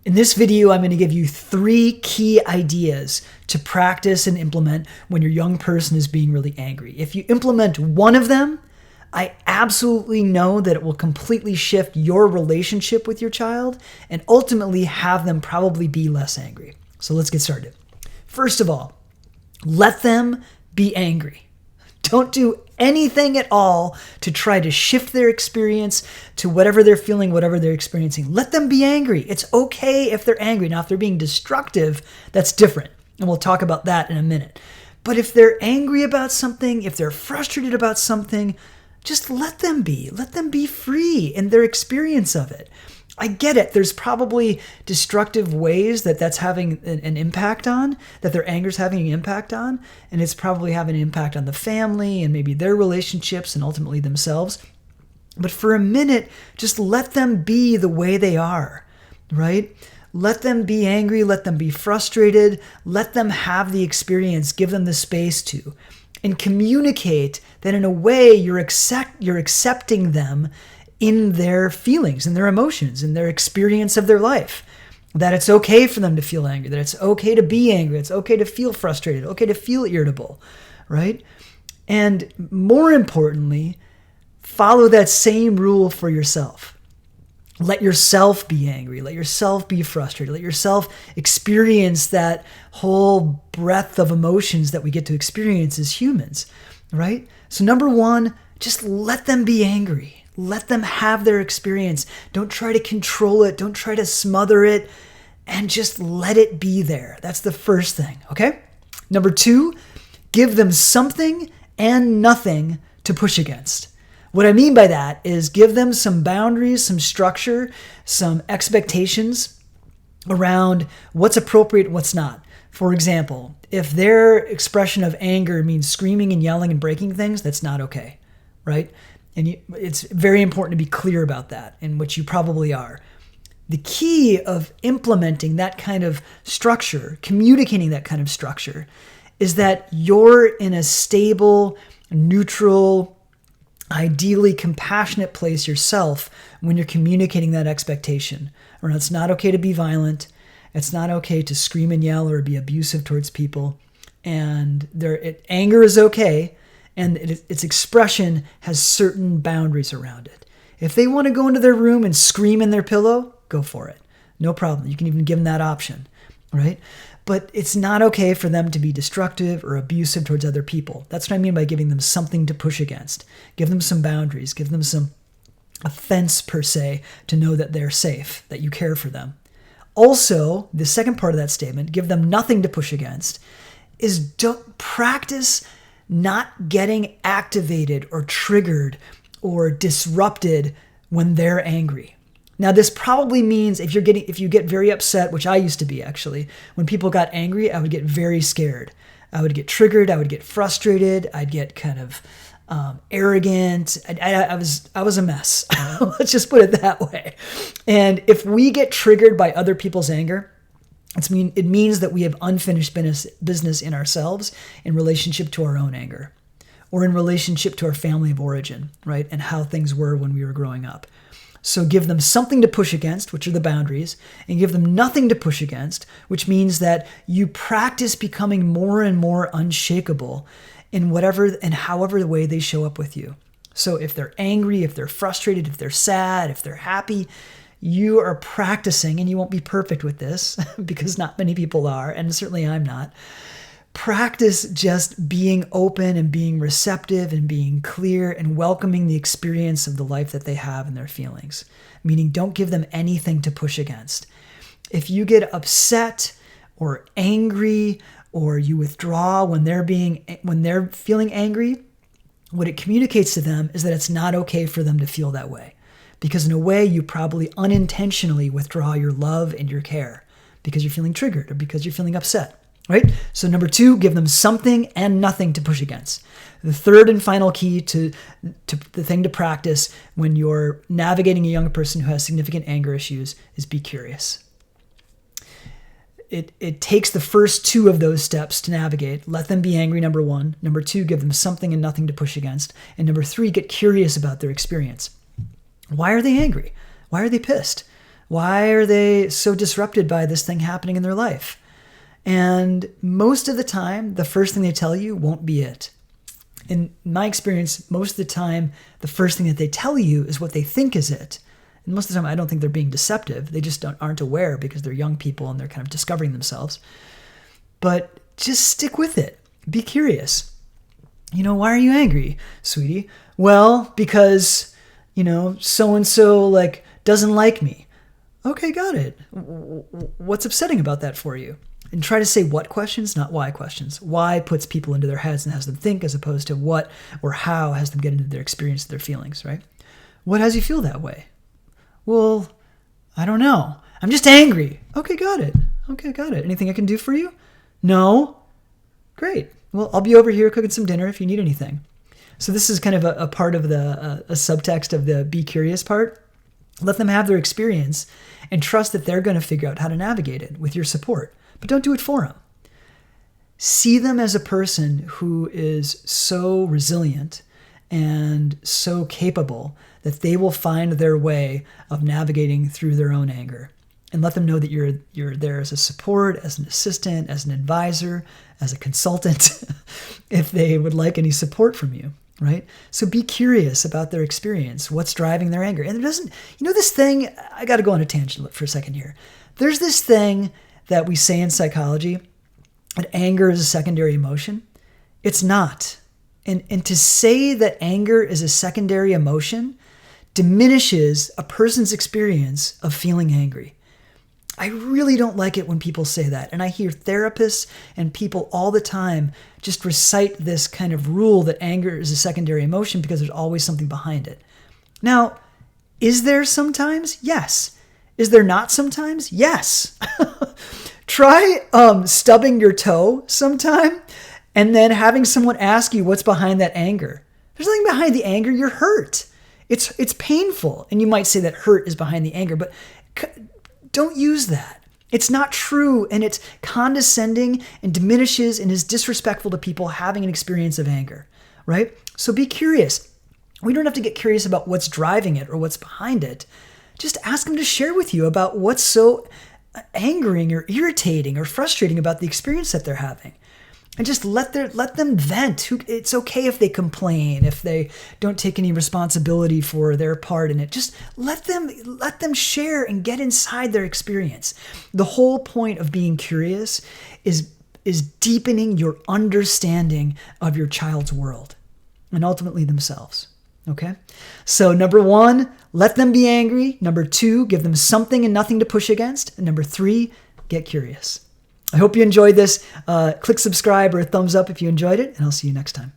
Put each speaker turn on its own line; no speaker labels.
In this video, I'm going to give you 3 key ideas to practice and implement when your young person is being really angry. If you implement one of them, I absolutely know that it will completely shift your relationship with your child and ultimately have them probably be less angry. So let's get started. First of all, let them be angry. Don't do anything at all to try to shift their experience to whatever they're feeling, whatever they're experiencing. Let them be angry. It's okay if they're angry. Now, if they're being destructive, that's different. And we'll talk about that in a minute. But if they're angry about something, if they're frustrated about something, just let them be. Let them be free in their experience of it. I get it. There's probably destructive ways that that's having an impact on, that their anger is having an impact on, and it's probably having an impact on the family and maybe their relationships and ultimately themselves. But for a minute, just let them be the way they are, right? Let them be angry. Let them be frustrated. Let them have the experience. Give them the space to. And communicate that in a way you're accepting them in their feelings, in their emotions, in their experience of their life. That it's okay for them to feel angry, that it's okay to be angry, it's okay to feel frustrated, okay to feel irritable, right? And more importantly, follow that same rule for yourself. Let yourself be angry, let yourself be frustrated, let yourself experience that whole breadth of emotions that we get to experience as humans, right? So number 1, just let them be angry. Let them have their experience. Don't try to control it. Don't try to smother it, and just let it be there. That's the first thing, okay? Number 2, give them something and nothing to push against. What I mean by that is give them some boundaries, some structure, some expectations around what's appropriate and what's not. For example, if their expression of anger means screaming and yelling and breaking things, that's not okay, right? And it's very important to be clear about that, in which you probably are. The key of implementing that kind of structure, communicating that kind of structure, is that you're in a stable, neutral, ideally compassionate place yourself when you're communicating that expectation. Or it's not okay to be violent. It's not okay to scream and yell or be abusive towards people. And anger is okay. And its expression has certain boundaries around it. If they want to go into their room and scream in their pillow, go for it. No problem. You can even give them that option, right? But it's not okay for them to be destructive or abusive towards other people. That's what I mean by giving them something to push against. Give them some boundaries. Give them some offense, per se, to know that they're safe, that you care for them. Also, the second part of that statement, give them nothing to push against, is don't practice not getting activated or triggered or disrupted when they're angry. Now, this probably means if you get very upset, which I used to be actually, when people got angry, I would get very scared. I would get triggered. I would get frustrated. I'd get kind of arrogant. I was a mess. Let's just put it that way. And if we get triggered by other people's anger, it means that we have unfinished business in ourselves in relationship to our own anger or in relationship to our family of origin, right? And how things were when we were growing up. So give them something to push against, which are the boundaries, and give them nothing to push against, which means that you practice becoming more and more unshakable in whatever and however the way they show up with you. So if they're angry, if they're frustrated, if they're sad, if they're happy, you are practicing, and you won't be perfect with this because not many people are, and certainly I'm not. Practice just being open and being receptive and being clear and welcoming the experience of the life that they have and their feelings. Meaning, don't give them anything to push against. If you get upset or angry or you withdraw when they're feeling angry, what it communicates to them is that it's not okay for them to feel that way. Because in a way, you probably unintentionally withdraw your love and your care because you're feeling triggered or because you're feeling upset, right? So number 2, give them something and nothing to push against. The third and final key to the thing to practice when you're navigating a young person who has significant anger issues is be curious. It takes the first 2 of those steps to navigate. Let them be angry, number 1. Number 2, give them something and nothing to push against. And number 3, get curious about their experience. Why are they angry? Why are they pissed? Why are they so disrupted by this thing happening in their life? And most of the time, the first thing they tell you won't be it. In my experience, most of the time, the first thing that they tell you is what they think is it. And most of the time, I don't think they're being deceptive. They just aren't aware because they're young people and they're kind of discovering themselves. But just stick with it. Be curious. Why are you angry, sweetie? Well, because, so-and-so doesn't like me. Okay, got it. What's upsetting about that for you? And try to say what questions, not why questions. Why puts people into their heads and has them think, as opposed to what or how has them get into their experience, their feelings, right? What has you feel that way? Well, I don't know. I'm just angry. Okay, got it. Anything I can do for you? No? Great. Well, I'll be over here cooking some dinner if you need anything. So this is kind of a part of a subtext of the be curious part. Let them have their experience and trust that they're going to figure out how to navigate it with your support. But don't do it for them. See them as a person who is so resilient and so capable that they will find their way of navigating through their own anger. And let them know that you're there as a support, as an assistant, as an advisor, as a consultant, if they would like any support from you, right? So be curious about their experience, what's driving their anger. And this thing, I got to go on a tangent for a second here. There's this thing that we say in psychology that anger is a secondary emotion. It's not. And to say that anger is a secondary emotion diminishes a person's experience of feeling angry. I really don't like it when people say that. And I hear therapists and people all the time just recite this kind of rule that anger is a secondary emotion because there's always something behind it. Now, is there sometimes? Yes. Is there not sometimes? Yes. Try stubbing your toe sometime and then having someone ask you what's behind that anger. There's nothing behind the anger. You're hurt. It's painful. And you might say that hurt is behind the anger, but don't use that. It's not true, and it's condescending and diminishes and is disrespectful to people having an experience of anger, right? So be curious. We don't have to get curious about what's driving it or what's behind it. Just ask them to share with you about what's so angering or irritating or frustrating about the experience that they're having. And just let them vent. It's okay if they complain, if they don't take any responsibility for their part in it. Just let them share and get inside their experience. The whole point of being curious is deepening your understanding of your child's world and ultimately themselves. Okay? So 1, let them be angry. 2, give them something and nothing to push against. And 3, get curious. I hope you enjoyed this. Click subscribe or a thumbs up if you enjoyed it, and I'll see you next time.